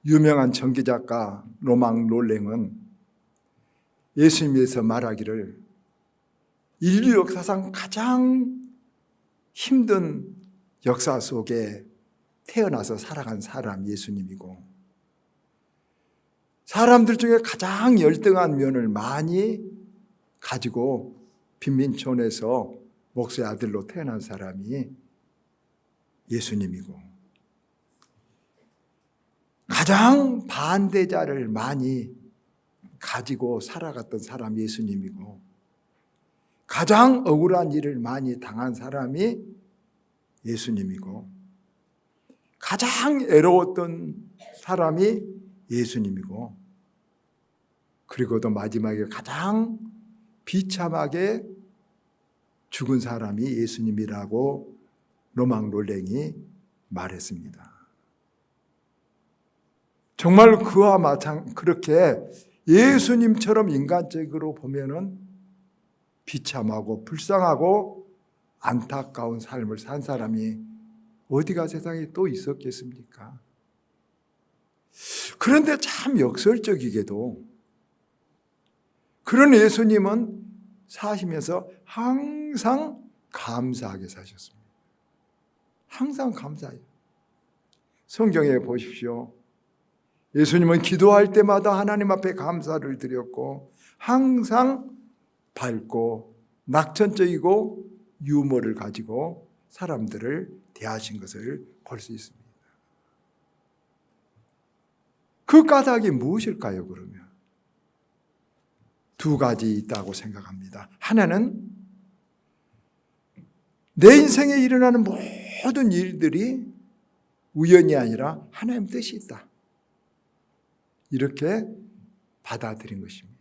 유명한 전기작가 로망 롤랭은 예수님께서 말하기를 인류 역사상 가장 힘든 역사 속에 태어나서 살아간 사람 예수님이고, 사람들 중에 가장 열등한 면을 많이 가지고 빈민촌에서 목수의 아들로 태어난 사람이 예수님이고, 가장 반대자를 많이 가지고 살아갔던 사람이 예수님이고, 가장 억울한 일을 많이 당한 사람이 예수님이고, 가장 애로웠던 사람이 예수님이고, 그리고 또 마지막에 가장 비참하게 죽은 사람이 예수님이라고 로망 롤랭이 말했습니다. 정말 그와 그렇게 예수님처럼 인간적으로 보면은 비참하고 불쌍하고 안타까운 삶을 산 사람이 어디가 세상에 또 있었겠습니까? 그런데 참 역설적이게도 그런 예수님은 사시면서 항상 감사하게 사셨습니다. 항상 감사해요. 성경에 보십시오. 예수님은 기도할 때마다 하나님 앞에 감사를 드렸고, 항상 밝고 낙천적이고 유머를 가지고 사람들을 대하신 것을 볼 수 있습니다. 그 까닭이 무엇일까요, 그러면? 두 가지 있다고 생각합니다. 하나는 내 인생에 일어나는 모든 일들이 우연이 아니라 하나님 뜻이 있다, 이렇게 받아들인 것입니다.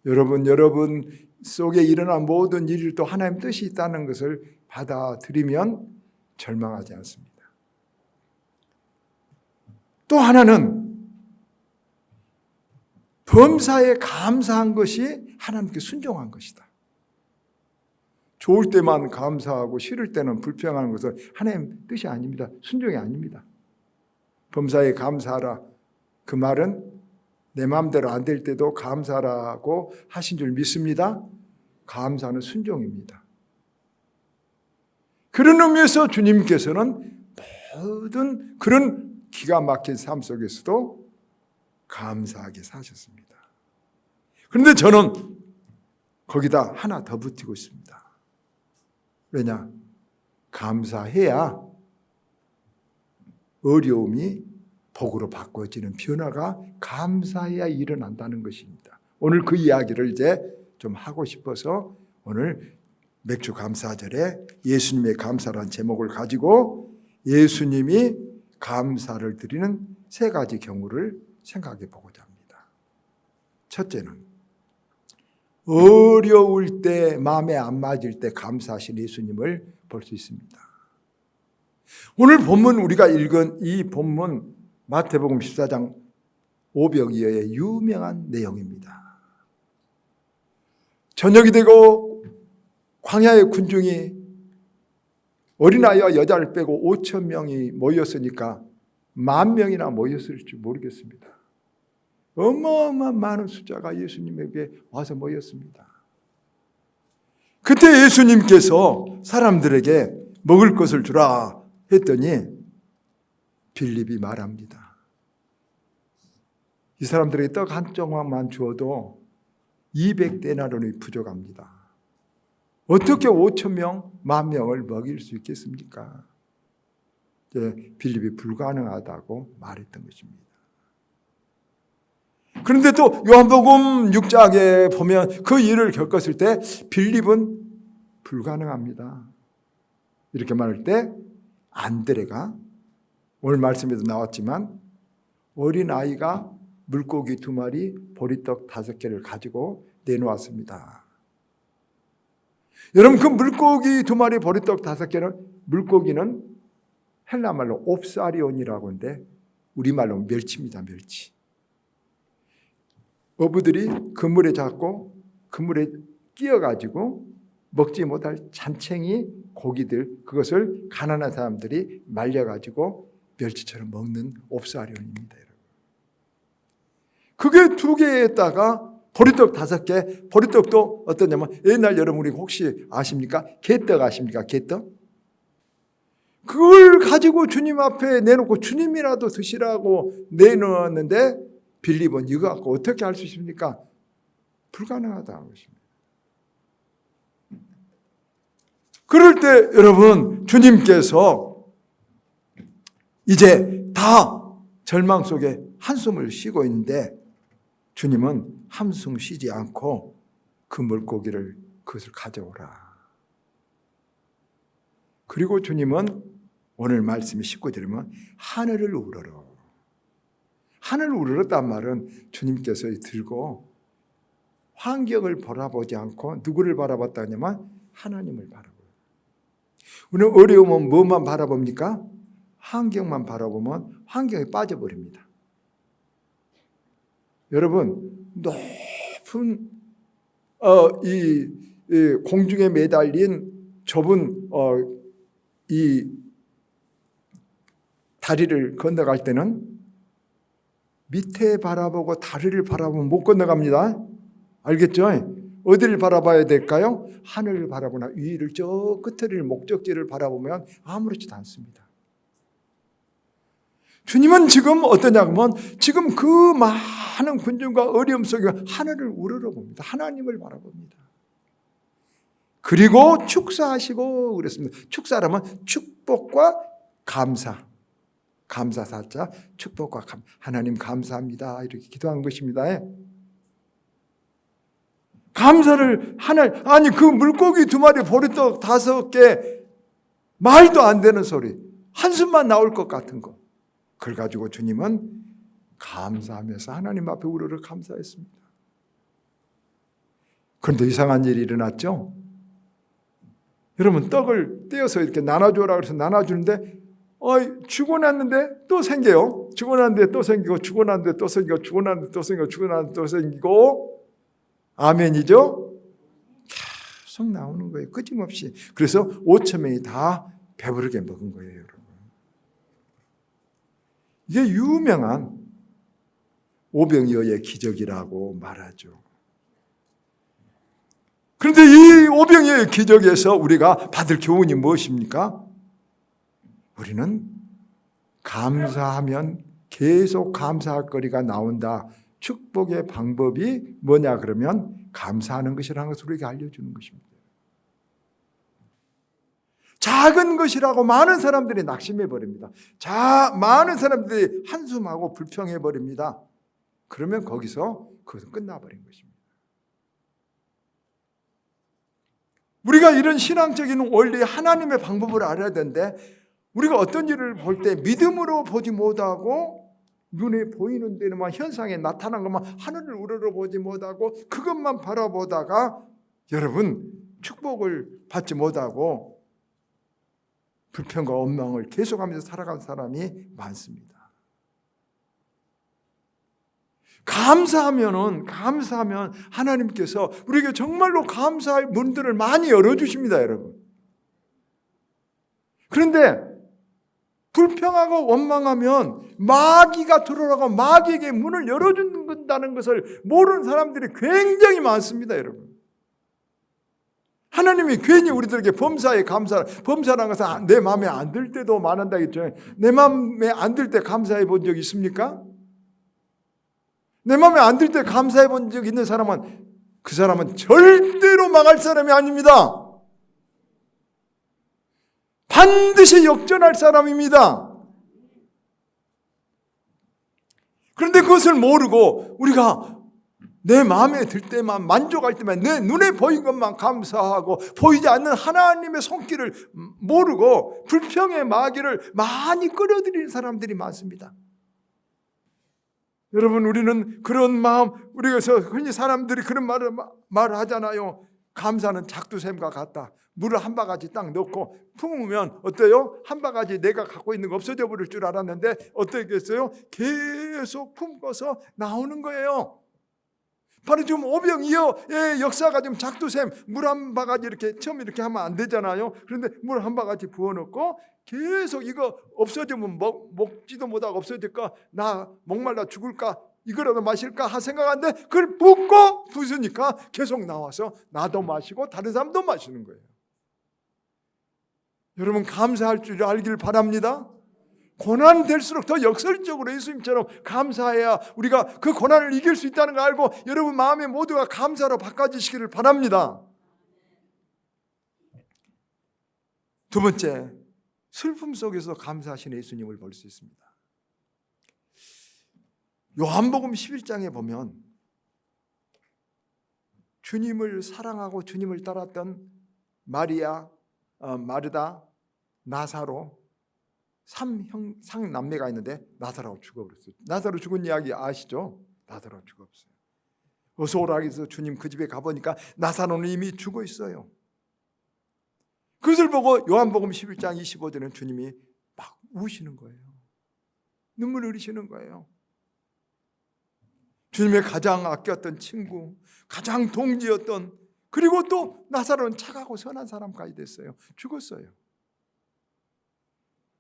여러분 속에 일어난 모든 일도 하나님 뜻이 있다는 것을 받아들이면 절망하지 않습니다. 또 하나는 범사에 감사한 것이 하나님께 순종한 것이다. 좋을 때만 감사하고 싫을 때는 불평하는 것은 하나님 뜻이 아닙니다. 순종이 아닙니다. 범사에 감사하라, 그 말은 내 마음대로 안 될 때도 감사라고 하신 줄 믿습니다. 감사는 순종입니다. 그런 의미에서 주님께서는 모든 그런 기가 막힌 삶 속에서도 감사하게 사셨습니다. 그런데 저는 거기다 하나 더 붙이고 있습니다. 왜냐? 감사해야 어려움이 복으로 바꿔지는 변화가 감사해야 일어난다는 것입니다. 오늘 그 이야기를 이제 좀 하고 싶어서 오늘 맥주 감사절에 예수님의 감사라는 제목을 가지고 예수님이 감사를 드리는 세 가지 경우를 생각해 보고자 합니다. 첫째는 어려울 때, 마음에 안 맞을 때 감사하신 예수님을 볼 수 있습니다. 오늘 본문, 우리가 읽은 이 본문 마태복음 14장 오병이어의 유명한 내용입니다. 저녁이 되고 광야의 군중이 어린아이와 여자를 빼고 5천 명이 모였으니까 10,000명이나 모였을지 모르겠습니다. 어마어마한 많은 숫자가 예수님에게 와서 모였습니다. 그때 예수님께서 사람들에게 먹을 것을 주라 했더니 빌립이 말합니다. 이 사람들에게 떡 한 조각만 주어도 200데나리온이 부족합니다. 어떻게 5,000명, 10,000명을 먹일 수 있겠습니까? 빌립이 불가능하다고 말했던 것입니다. 그런데 또 요한복음 6장에 보면 그 일을 겪었을 때 빌립은 불가능합니다, 이렇게 말할 때 안드레가 오늘 말씀에도 나왔지만 어린아이가 물고기 2마리, 보리떡 5개를 가지고 내놓았습니다. 여러분, 그 물고기 2마리, 보리떡 5개는, 물고기는 헬라말로 옵사리온이라고 하는데 우리말로 멸치입니다. 멸치. 어부들이 그물에 잡고 그물에 끼어가지고 먹지 못할 잔챙이 고기들, 그것을 가난한 사람들이 말려가지고 멸치처럼 먹는 옵사리온입니다. 여러분. 그게 2개에다가 보리떡 5개, 보리떡도 어떠냐면 옛날 여러분 우리 혹시 아십니까? 개떡 아십니까? 개떡? 그걸 가지고 주님 앞에 내놓고 주님이라도 드시라고 내놓았는데 빌립은 이거 갖고 어떻게 할 수 있습니까? 불가능하다는 것입니다. 그럴 때 여러분 주님께서 이제 다 절망 속에 한숨을 쉬고 있는데 주님은 한숨 쉬지 않고 그 물고기를 그것을 가져오라. 그리고 주님은 오늘 말씀이 19절이면 하늘을 우러러. 하늘을 우러렀단 말은 주님께서 들고 환경을 바라보지 않고 누구를 바라봤다냐면 하나님을 바라보요. 우리는 어려우면 뭐만 바라봅니까? 환경만 바라보면 환경에 빠져버립니다. 여러분 높은 이 공중에 매달린 좁은 이 다리를 건너갈 때는 밑에 바라보고 다리를 바라보면 못 건너갑니다. 알겠죠? 어디를 바라봐야 될까요? 하늘을 바라보나 위를 저 끝을 목적지를 바라보면 아무렇지도 않습니다. 주님은 지금 어떠냐면 지금 그 많은 군중과 어려움 속에 하늘을 우러러봅니다. 하나님을 바라봅니다. 그리고 축사하시고 그랬습니다. 축사라면 축복과 감사. 감사사자 축복과 하나님 감사합니다. 이렇게 기도한 것입니다. 감사를 아니 그 물고기 2마리 보리떡 5개 말도 안 되는 소리 한숨만 나올 것 같은 거 그걸 가지고 주님은 감사하면서 하나님 앞에 우러러 감사했습니다. 그런데 이상한 일이 일어났죠. 여러분 떡을 떼어서 이렇게 나눠줘라 그래서 나눠주는데 죽어났는데 또 생겨요. 죽어났는데 또 생기고 죽어났는데 또 생기고 죽어났는데 또 생기고 죽어났는데 또 생기고 아멘이죠? 계속 나오는 거예요. 끊임없이. 그래서 5,000명이 다 배부르게 먹은 거예요. 여러분. 이게 유명한 오병이어의 기적이라고 말하죠. 그런데 이 오병이어의 기적에서 우리가 받을 교훈이 무엇입니까? 우리는 감사하면 계속 감사할 거리가 나온다. 축복의 방법이 뭐냐 그러면 감사하는 것이라는 것을 우리에게 알려주는 것입니다. 작은 것이라고 많은 사람들이 낙심해버립니다. 많은 사람들이 한숨하고 불평해버립니다. 그러면 거기서 그것은 끝나버린 것입니다. 우리가 이런 신앙적인 원리 하나님의 방법을 알아야 되는데 우리가 어떤 일을 볼 때 믿음으로 보지 못하고 눈에 보이는 데만 현상에 나타난 것만 하늘을 우러러 보지 못하고 그것만 바라보다가 여러분 축복을 받지 못하고 불평과 원망을 계속하면서 살아간 사람이 많습니다. 감사하면 하나님께서 우리에게 정말로 감사할 문들을 많이 열어주십니다, 여러분. 그런데 불평하고 원망하면 마귀가 들어오고 마귀에게 문을 열어준다는 것을 모르는 사람들이 굉장히 많습니다, 여러분. 하나님이 괜히 우리들에게 범사라는 것은 내 마음에 안 들 때도 많은다 했죠. 내 마음에 안 들 때 감사해 본 적 있습니까? 내 마음에 안 들 때 감사해 본 적 있는 사람은 그 사람은 절대로 망할 사람이 아닙니다. 반드시 역전할 사람입니다. 그런데 그것을 모르고 우리가 내 마음에 들 때만 만족할 때만 내 눈에 보인 것만 감사하고 보이지 않는 하나님의 손길을 모르고 불평의 마귀를 많이 끌어들이는 사람들이 많습니다. 여러분 우리는 그런 마음 우리가서 흔히 사람들이 그런 말을 하잖아요. 감사는 작두샘과 같다. 물을 한 바가지 딱 넣고 품으면 어때요? 한 바가지 내가 갖고 있는 거 없어져 버릴 줄 알았는데 어떻겠어요? 계속 품고서 나오는 거예요. 바로 지금 오병이어의 역사가 지금 작두샘 물 한 바가지 이렇게 처음 이렇게 하면 안 되잖아요. 그런데 물 한 바가지 부어놓고 계속 이거 없어지면 먹지도 못하고 없어질까, 나 목말라 죽을까, 이거라도 마실까 하 생각하는데 그걸 붓고 부으니까 계속 나와서 나도 마시고 다른 사람도 마시는 거예요. 여러분 감사할 줄 알길 바랍니다. 고난 될수록 더 역설적으로 예수님처럼 감사해야 우리가 그 고난을 이길 수 있다는 걸 알고 여러분 마음의 모두가 감사로 바꿔지시기를 바랍니다. 두 번째, 슬픔 속에서 감사하시는 예수님을 볼 수 있습니다. 요한복음 11장에 보면 주님을 사랑하고 주님을 따랐던 마리아, 마르다, 나사로 삼남매가 있는데 나사로가 죽어버렸어요. 나사로 죽은 이야기 아시죠? 나사로가 죽어버렸어요. 어서 오라 해서 주님 그 집에 가보니까 나사로는 이미 죽어 있어요. 그것을 보고 요한복음 11장 25절에는 주님이 막 우시는 거예요. 눈물 흘리시는 거예요. 주님의 가장 아꼈던 친구, 가장 동지였던, 그리고 또 나사로는 착하고 선한 사람까지 됐어요. 죽었어요.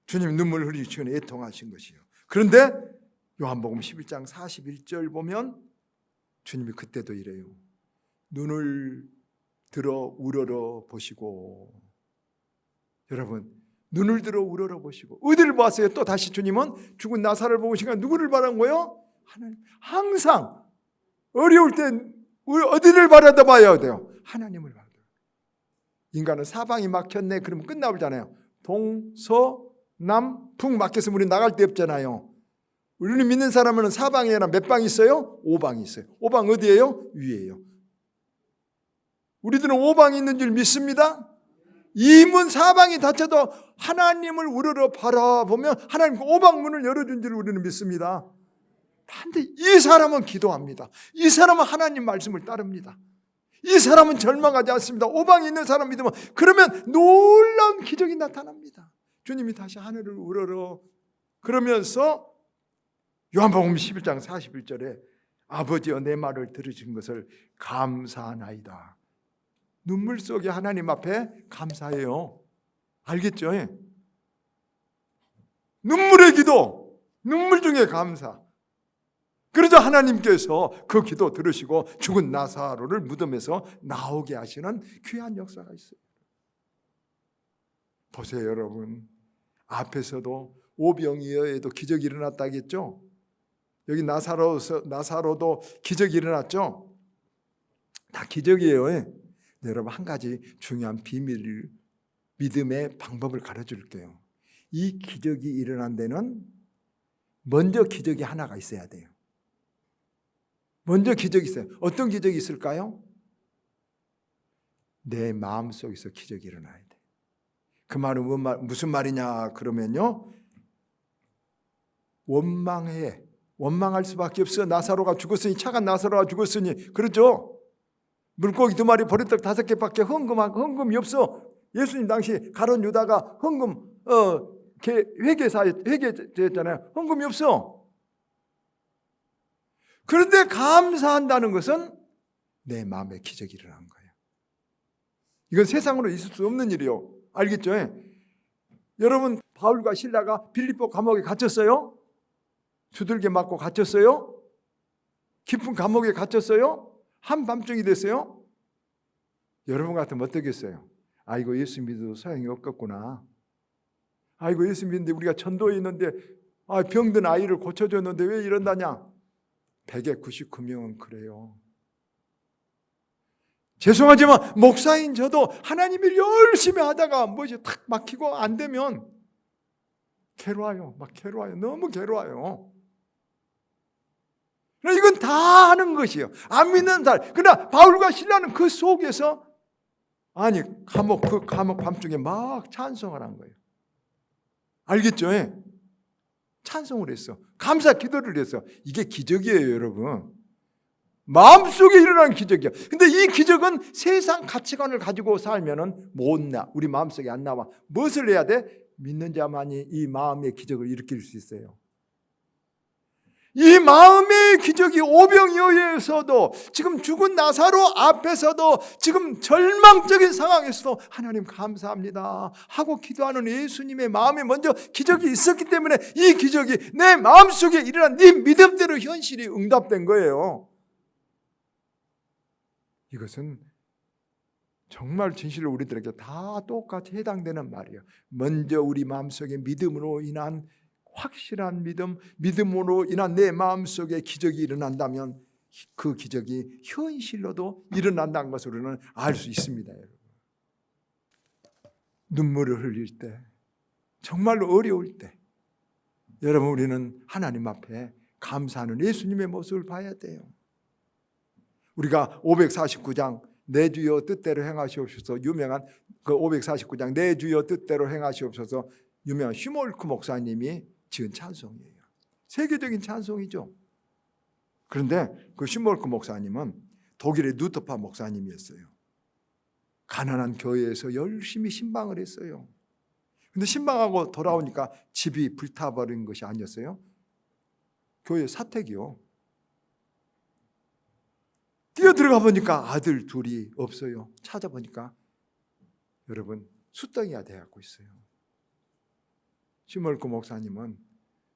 주님 눈물 흘리시고 애통하신 것이요. 그런데 요한복음 11장 41절 보면 주님이 그때도 이래요. 눈을 들어 우러러 보시고, 여러분 눈을 들어 우러러 보시고 어디를 봤어요? 또 다시 주님은 죽은 나사로를 보시니까 누구를 바란 거예요? 하나님. 항상 어려울 때 어디를 바라다 봐야 돼요? 하나님을 바라다. 인간은 사방이 막혔네 그러면 끝나버리잖아요. 동서 남, 북 막혀서 우리 나갈 데 없잖아요. 우리는 믿는 사람은 사방에 몇 방 있어요? 5방이 있어요. 5방 어디예요? 위에요. 우리들은 5방이 있는 줄 믿습니다. 이 문 사방이 닫혀도 하나님을 우러러 바라보면 하나님 그 5방 문을 열어준 줄 우리는 믿습니다. 반대 이 사람은 기도합니다. 이 사람은 하나님 말씀을 따릅니다. 이 사람은 절망하지 않습니다. 5방에 있는 사람 믿으면 그러면 놀라운 기적이 나타납니다. 주님이 다시 하늘을 우러러 그러면서 요한복음 11장 41절에 아버지여 내 말을 들으신 것을 감사하나이다. 눈물 속에 하나님 앞에 감사해요. 알겠죠? 눈물의 기도, 눈물 중에 감사. 그러자 하나님께서 그 기도 들으시고 죽은 나사로를 무덤에서 나오게 하시는 귀한 역사가 있어요. 보세요 여러분, 앞에서도 오병이어에도 기적이 일어났다겠죠? 여기 나사로도 기적이 일어났죠? 다 기적이에요. 네, 여러분 한 가지 중요한 비밀을, 믿음의 방법을 가르쳐줄게요. 이 기적이 일어난 데는 먼저 기적이 하나가 있어야 돼요. 먼저 기적이 있어요. 어떤 기적이 있을까요? 내 마음속에서 기적이 일어나야 돼. 그 말은 무슨 말이냐 그러면요, 원망할 수밖에 없어. 나사로가 죽었으니, 착한 나사로가 죽었으니. 그렇죠? 물고기 2마리 보리떡 5개밖에 헌금이 없어. 예수님 당시 가룟 유다가 헌금 회개자였잖아요. 헌금이 없어. 그런데 감사한다는 것은 내 마음에 기적이 일어난 거예요. 이건 세상으로 있을 수 없는 일이요. 알겠죠? 여러분 바울과 실라가 빌립보 감옥에 갇혔어요? 두들겨 맞고 갇혔어요? 깊은 감옥에 갇혔어요? 한밤중이 됐어요? 여러분 같으면 어떻겠어요? 아이고 예수 믿어도 소용이 없겠구나. 아이고 예수 믿는데 우리가 전도에 있는데 병든 아이를 고쳐줬는데 왜 이런다냐? 199명은 그래요. 죄송하지만 목사인 저도 하나님을 열심히 하다가 뭐지 탁 막히고 안 되면 괴로워요. 막 괴로워요. 너무 괴로워요. 이건 다 하는 것이에요. 안 믿는 사람. 그러나 바울과 실라는 그 속에서 그 감옥 밤중에 막 찬송을 한 거예요. 알겠죠? 찬송을 했어. 감사 기도를 했어. 이게 기적이에요, 여러분. 마음속에 일어난 기적이야. 근데 이 기적은 세상 가치관을 가지고 살면은 못 나. 우리 마음속에 안 나와. 무엇을 해야 돼? 믿는 자만이 이 마음의 기적을 일으킬 수 있어요. 이 마음의 기적이 오병이어에서도, 지금 죽은 나사로 앞에서도, 지금 절망적인 상황에서도 하나님 감사합니다 하고 기도하는 예수님의 마음에 먼저 기적이 있었기 때문에 이 기적이 내 마음속에 일어난 네 믿음대로 현실이 응답된 거예요. 이것은 정말 진실로 우리들에게 다 똑같이 해당되는 말이에요. 먼저 우리 마음속에 믿음으로 인한 확실한 믿음으로 인한 내 마음속에 기적이 일어난다면 그 기적이 현실로도 일어난다는 것을 우리는 알 수 있습니다. 여러분. 눈물을 흘릴 때, 정말로 어려울 때, 여러분 우리는 하나님 앞에 감사하는 예수님의 모습을 봐야 돼요. 우리가 549장 내 주여 뜻대로 행하시옵소서, 유명한 그 549장 내 주여 뜻대로 행하시옵소서, 유명한 슈몰크 목사님이 지은 찬송이에요. 세계적인 찬송이죠. 그런데 그 슈몰크 목사님은 독일의 누트파 목사님이었어요. 가난한 교회에서 열심히 신방을 했어요. 근데 신방하고 돌아오니까 집이 불타버린 것이 아니었어요. 교회 사택이요. 뛰어들어가 보니까 아들 둘이 없어요. 찾아보니까 여러분 숫덩이가 되어갖고 있어요. 슈몰크 목사님은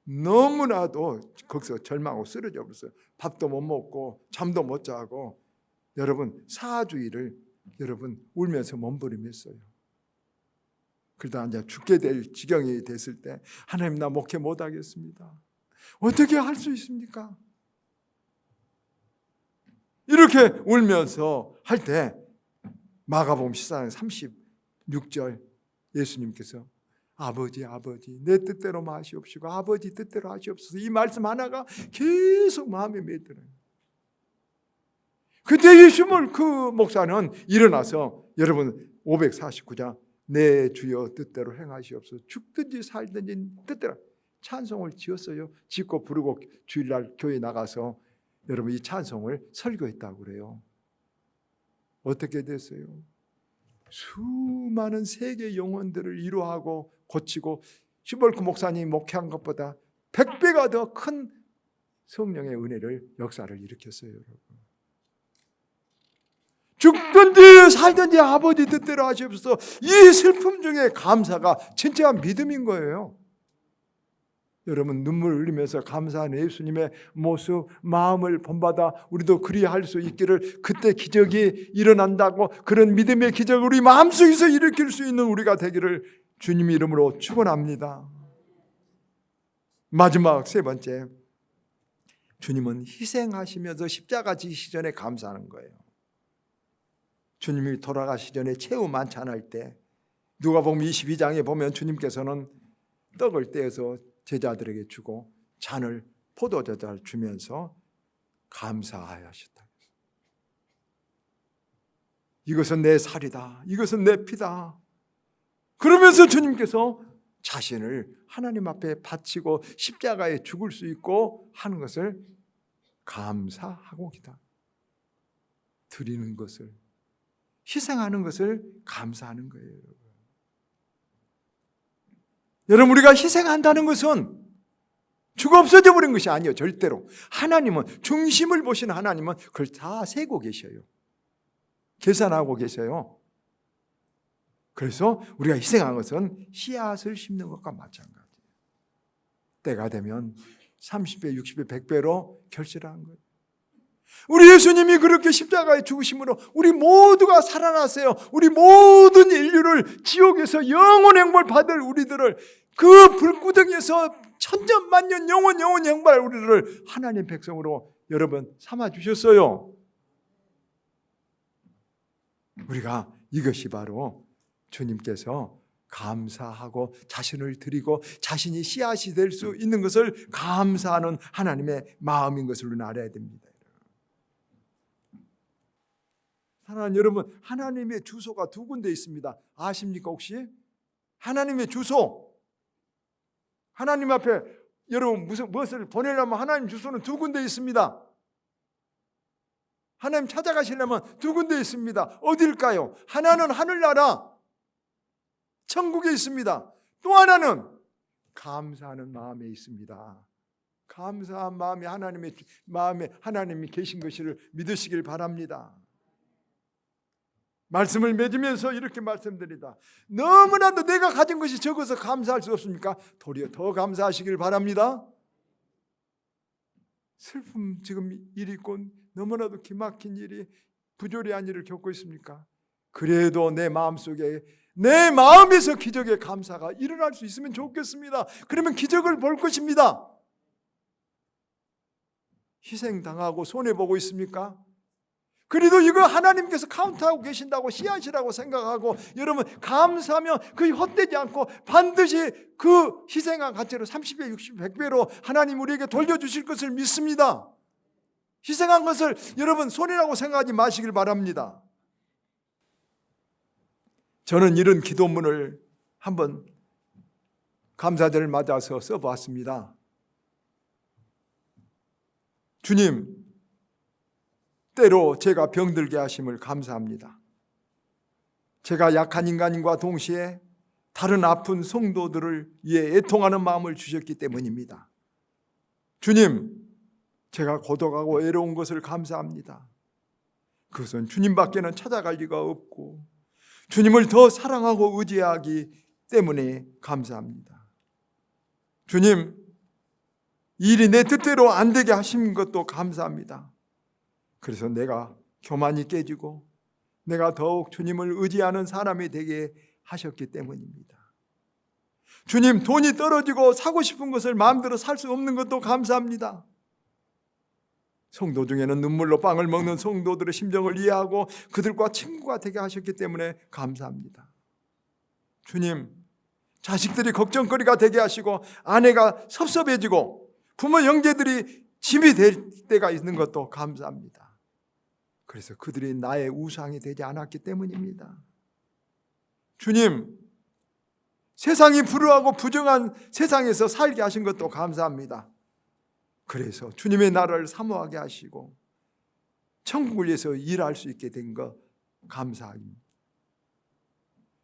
너무나도 거기서 절망하고 쓰러져 버렸어요. 밥도 못 먹고 잠도 못 자고 여러분 사주일을 여러분 울면서 몸부림했어요. 그러다 이제 죽게 될 지경이 됐을 때 하나님 나 목회 못하겠습니다. 어떻게 할 수 있습니까? 이렇게 울면서 할 때 마가복음 14장 36절 예수님께서 아버지 내 뜻대로 마시옵시고 아버지 뜻대로 하시옵소서, 이 말씀 하나가 계속 마음에 매들어요. 그때 예수님을 그 목사는 일어나서 여러분 549장 내 주여 뜻대로 행하시옵소서, 죽든지 살든지 뜻대로 찬송을 지었어요. 짓고 부르고 주일날 교회 나가서 여러분 이 찬송을 설교했다고 그래요. 어떻게 됐어요? 수많은 세계 영혼들을 위로하고 고치고 슈몰크 목사님이 목회한 것보다 100배가 더 큰 성령의 은혜를 역사를 일으켰어요. 여러분. 죽든지 살든지 아버지 뜻대로 하시옵소서, 이 슬픔 중에 감사가 진짜 믿음인 거예요. 여러분 눈물 흘리면서 감사하는 예수님의 모습, 마음을 본받아 우리도 그리할 수 있기를, 그때 기적이 일어난다고 그런 믿음의 기적을 우리 마음속에서 일으킬 수 있는 우리가 되기를 주님 이름으로 축원합니다. 마지막 세 번째, 주님은 희생하시면서 십자가 지시기 전에 감사하는 거예요. 주님이 돌아가시 전에 최후 만찬할 때 누가복음 22장에 보면 주님께서는 떡을 떼어서 제자들에게 주고 잔을 포도주를 주면서 감사하셨다. 이것은 내 살이다, 이것은 내 피다. 그러면서 주님께서 자신을 하나님 앞에 바치고 십자가에 죽을 수 있고 하는 것을 감사하고 기다. 드리는 것을, 희생하는 것을 감사하는 거예요. 여러분 우리가 희생한다는 것은 죽어 없어져 버린 것이 아니에요. 절대로. 하나님은, 중심을 보시는 하나님은 그걸 다 세고 계셔요. 계산하고 계세요. 그래서 우리가 희생한 것은 씨앗을 심는 것과 마찬가지예요. 때가 되면 30배, 60배, 100배로 결실한 거예요. 우리 예수님이 그렇게 십자가에 죽으심으로 우리 모두가 살아났어요. 우리 모든 인류를, 지옥에서 영원의 행복을 받을 우리들을, 그 불구덩이에서 천년만년 영원히 행복할 우리들을 하나님 백성으로 여러분 삼아주셨어요. 우리가 이것이 바로 주님께서 감사하고 자신을 드리고 자신이 씨앗이 될 수 있는 것을 감사하는 하나님의 마음인 것을 우리는 알아야 됩니다. 사랑하는 여러분, 하나님의 주소가 두 군데 있습니다. 아십니까 혹시? 하나님의 주소, 하나님 앞에 여러분 무엇을 보내려면 하나님 주소는 두 군데 있습니다. 하나님 찾아가시려면 두 군데 있습니다. 어딜까요? 하나는 하늘나라 천국에 있습니다. 또 하나는 감사하는 마음에 있습니다. 감사한 마음이 하나님의 마음에 하나님이 계신 것을 믿으시길 바랍니다. 말씀을 맺으면서 이렇게 말씀드립니다. 너무나도 내가 가진 것이 적어서 감사할 수 없습니까? 도리어 더 감사하시길 바랍니다. 슬픔 지금 일이 있고 너무나도 기막힌 일이 부조리한 일을 겪고 있습니까? 그래도 내 마음속에 내 마음에서 기적의 감사가 일어날 수 있으면 좋겠습니다. 그러면 기적을 볼 것입니다. 희생당하고 손해보고 있습니까? 그래도 이거 하나님께서 카운트하고 계신다고 씨앗이라고 생각하고 여러분 감사하면 그 헛되지 않고 반드시 그 희생한 가치로 30배, 60배, 100배로 하나님 우리에게 돌려주실 것을 믿습니다. 희생한 것을 여러분 손해라고 생각하지 마시길 바랍니다. 저는 이런 기도문을 한번 감사절을 맞아서 써보았습니다. 주님, 때로 제가 병들게 하심을 감사합니다. 제가 약한 인간과 동시에 다른 아픈 성도들을 위해 애통하는 마음을 주셨기 때문입니다. 주님, 제가 고독하고 외로운 것을 감사합니다. 그것은 주님밖에는 찾아갈 리가 없고 주님을 더 사랑하고 의지하기 때문에 감사합니다. 주님, 일이 내 뜻대로 안 되게 하신 것도 감사합니다. 그래서 내가 교만이 깨지고 내가 더욱 주님을 의지하는 사람이 되게 하셨기 때문입니다. 주님, 돈이 떨어지고 사고 싶은 것을 마음대로 살 수 없는 것도 감사합니다. 성도 중에는 눈물로 빵을 먹는 성도들의 심정을 이해하고 그들과 친구가 되게 하셨기 때문에 감사합니다. 주님, 자식들이 걱정거리가 되게 하시고 아내가 섭섭해지고 부모 형제들이 짐이 될 때가 있는 것도 감사합니다. 그래서 그들이 나의 우상이 되지 않았기 때문입니다. 주님, 세상이 불우하고 부정한 세상에서 살게 하신 것도 감사합니다. 그래서 주님의 나라를 사모하게 하시고 천국을 위해서 일할 수 있게 된 것 감사합니다.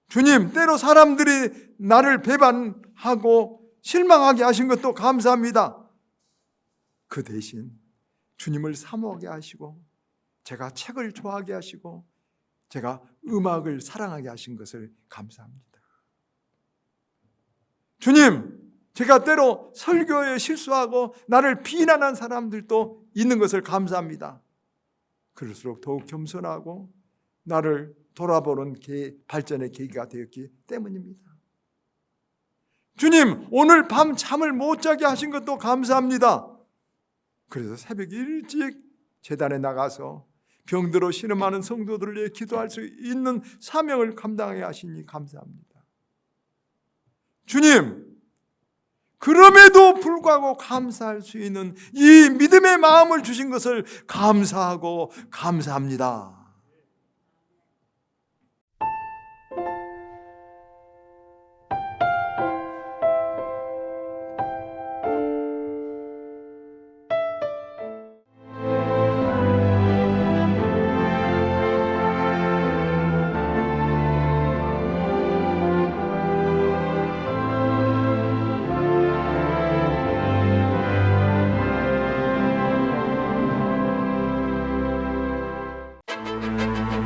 주님, 때로 사람들이 나를 배반하고 실망하게 하신 것도 감사합니다. 그 대신 주님을 사모하게 하시고 제가 책을 좋아하게 하시고 제가 음악을 사랑하게 하신 것을 감사합니다. 주님, 제가 때로 설교에 실수하고 나를 비난한 사람들도 있는 것을 감사합니다. 그럴수록 더욱 겸손하고 나를 돌아보는 발전의 계기가 되었기 때문입니다. 주님, 오늘 밤 잠을 못 자게 하신 것도 감사합니다. 그래서 새벽 일찍 제단에 나가서 병들어 신음하는 성도들을 위해 기도할 수 있는 사명을 감당해 하시니 감사합니다. 주님, 그럼에도 불구하고 감사할 수 있는 이 믿음의 마음을 주신 것을 감사하고 감사합니다.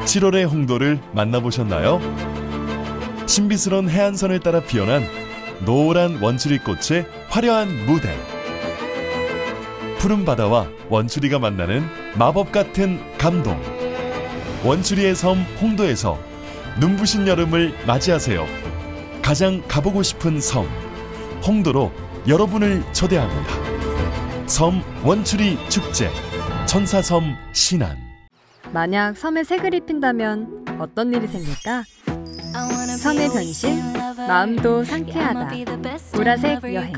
(7월의) 홍도를 만나보셨나요? 신비스러운 해안선을 따라 피어난 노란 원추리꽃의 화려한 무대, 푸른 바다와 원추리가 만나는 마법 같은 감동. 원추리의 섬 홍도에서 눈부신 여름을 맞이하세요. 가장 가보고 싶은 섬 홍도로 여러분을 초대합니다. 섬 원추리 축제, 천사섬 신안. 만약 섬에 색을 입힌다면 어떤 일이 생길까? 섬의 변신, 마음도 상쾌하다. 보라색 여행.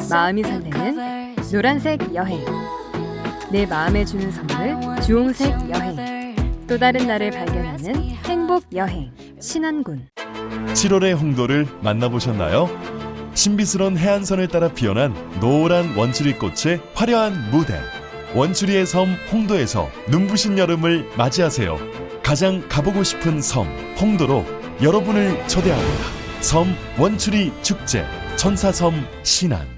마음이 설레는 노란색 여행. 내 마음에 주는 선물 주홍색 여행. 또 다른 나를 발견하는 행복 여행 신안군. 7월의 홍도를 만나보셨나요? 신비스러운 해안선을 따라 피어난 노란 원추리꽃의 화려한 무대, 원추리의 섬 홍도에서 눈부신 여름을 맞이하세요. 가장 가보고 싶은 섬 홍도로 여러분을 초대합니다. 섬 원추리 축제, 천사섬 신안.